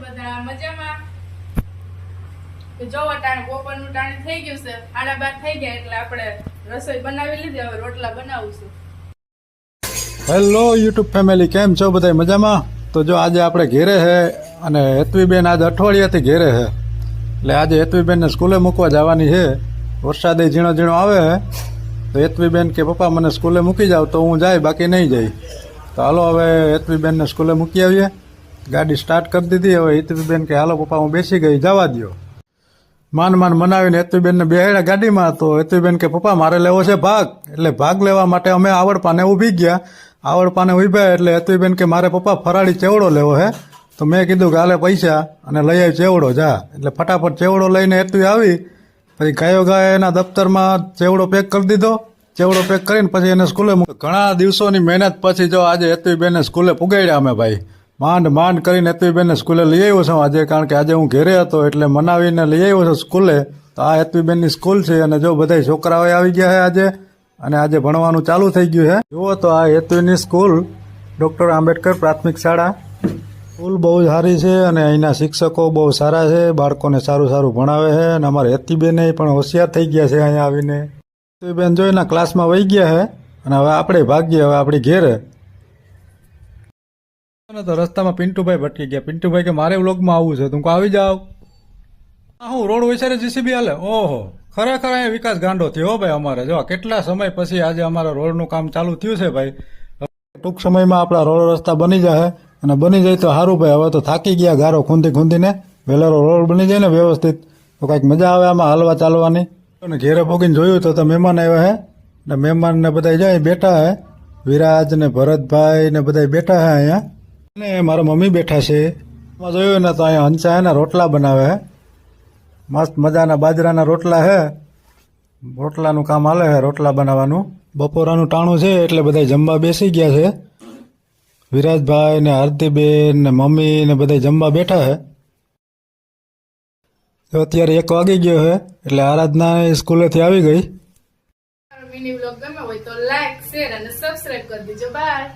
બધા મજામાં? તો જો ટાણે બપોરનું ટાણે થઈ ગયું છે, 12:30 થઈ ગયા એટલે આપણે રસોઈ બનાવી લીધી. હવે રોટલા બનાવું છું. હેલો યુટ્યુબ ફેમિલી, કેમ છો બધા મજામાં? તો જો આજે આપણે ઘેરે છે અને હેતવીબેન આજે અઠવાડિયાથી ઘેરે છે, એટલે આજે હેતવીબેનને સ્કૂલે મૂકવા જવાની છે. વરસાદ ઝીણો ઝીણો આવે છે તો હેતવીબેન કે પપ્પા મને સ્કૂલે મૂકી જાવ તો હું જાય, બાકી નહીં જાય. તો હાલો હવે હેતવીબેનને સ્કૂલે મૂકી આવીએ. ગાડી સ્ટાર્ટ કરી દીધી. હવે હેતવીબેન કે હાલો પપ્પા હું બેસી ગઈ, જવા દો. માન મનાવીને હેતવીબેનને બેહાડ્યા ગાડીમાં. તો હેતવીબેન કે પપ્પા મારે લેવો છે ભાગ, એટલે ભાગ લેવા માટે અમે આવડપાને ઊભી ગયા. આવડપાને ઊભ્યા એટલે હેતવીબેન કે મારે પપ્પા ફરાળી ચેવડો લેવો છે. તો મેં કીધું કે હાલે પૈસા અને લઈ આવી ચેવડો જા. એટલે ફટાફટ ચેવડો લઈને હેતવી આવી. પછી ગાયો ગાય એના દફતરમાં ચેવડો પેક કરી દીધો. ચેવડો પેક કરીને પછી એને સ્કૂલે ઘણા દિવસોની મહેનત પછી જો આજે હેતવીબેનને સ્કૂલે પુગાડ્યા અમે ભાઈ. માંડ કરીને હેતવીબેનને સ્કૂલે લઈ આવ્યો છું આજે, કારણ કે આજે હું ઘેરે હતો એટલે મનાવીને લઈ આવ્યો છું સ્કૂલે. તો આ હેતવીબેનની સ્કૂલ છે અને જો બધા છોકરાઓ આવી ગયા છે આજે, અને આજે ભણવાનું ચાલુ થઈ ગયું છે. જુઓ તો આ હેતવીની સ્કૂલ ડૉક્ટર આંબેડકર પ્રાથમિક શાળા. સ્કૂલ બહુ સારી છે અને અહીંના શિક્ષકો બહુ સારા છે, બાળકોને સારું ભણાવે છે. અને અમારા હેતવીબેન પણ હોશિયાર થઈ ગયા છે અહીંયા આવીને. હેતવીબેન જો એના ક્લાસમાં વહી ગયા છે અને હવે આપણે ભાગીએ હવે આપણી ઘેરે. તો રસ્તામાં પિન્ટુભાઈ ભટકી ગયા. પિન્ટુભાઈ કે મારે વ્લોગમાં આવવું છે. તું આવી જાવ. હું રોડ વિચારે જીસીબી હાલે. ઓહો, ખરેખર અહીંયા વિકાસ ગાંડો થયો ભાઈ અમારે. જો કેટલા સમય પછી આજે અમારા રોડનું કામ ચાલુ થયું છે ભાઈ. ટૂંક સમયમાં આપણા રોડ રસ્તા બની જાય અને બની જાય તો સારું ભાઈ. હવે તો થાકી ગયા ગારો ખૂંદીને. વહેલો રોડ બની જાય ને વ્યવસ્થિત તો કંઈક મજા આવે આમાં હાલવા ચાલવાની. અને ઘેરે પોગીને જોયું તો મહેમાન આવ્યા હે ને મહેમાનને બધા જાય બેઠા હે. વિરાજ ને ભરતભાઈ ને બધા બેઠા હે અહીંયા. અને મારા મમ્મી બેઠા છે. એમાં જોયું ને તો અહીંયા હંચા હે ને રોટલા બનાવે હે. મસ્ત મજાના બાજરાના રોટલા હે. રોટલાનું કામ હાલે છે, રોટલા બનાવવાનું. બપોરાનું ટાણું છે એટલે બધા જમવા બેસી ગયા છે. વિરાજભાઈ ને આરતીબેન ને મમ્મી ને બધા જમવા બેઠા છે. તો અત્યારે 1 વાગી ગયો છે એટલે આરાધના સ્કૂલેથી આવી ગઈ. મિની વ્લોગ ગમ્યો હોય તો લાઈક, શેર અને સબસ્ક્રાઇબ કરી દેજો. બાય.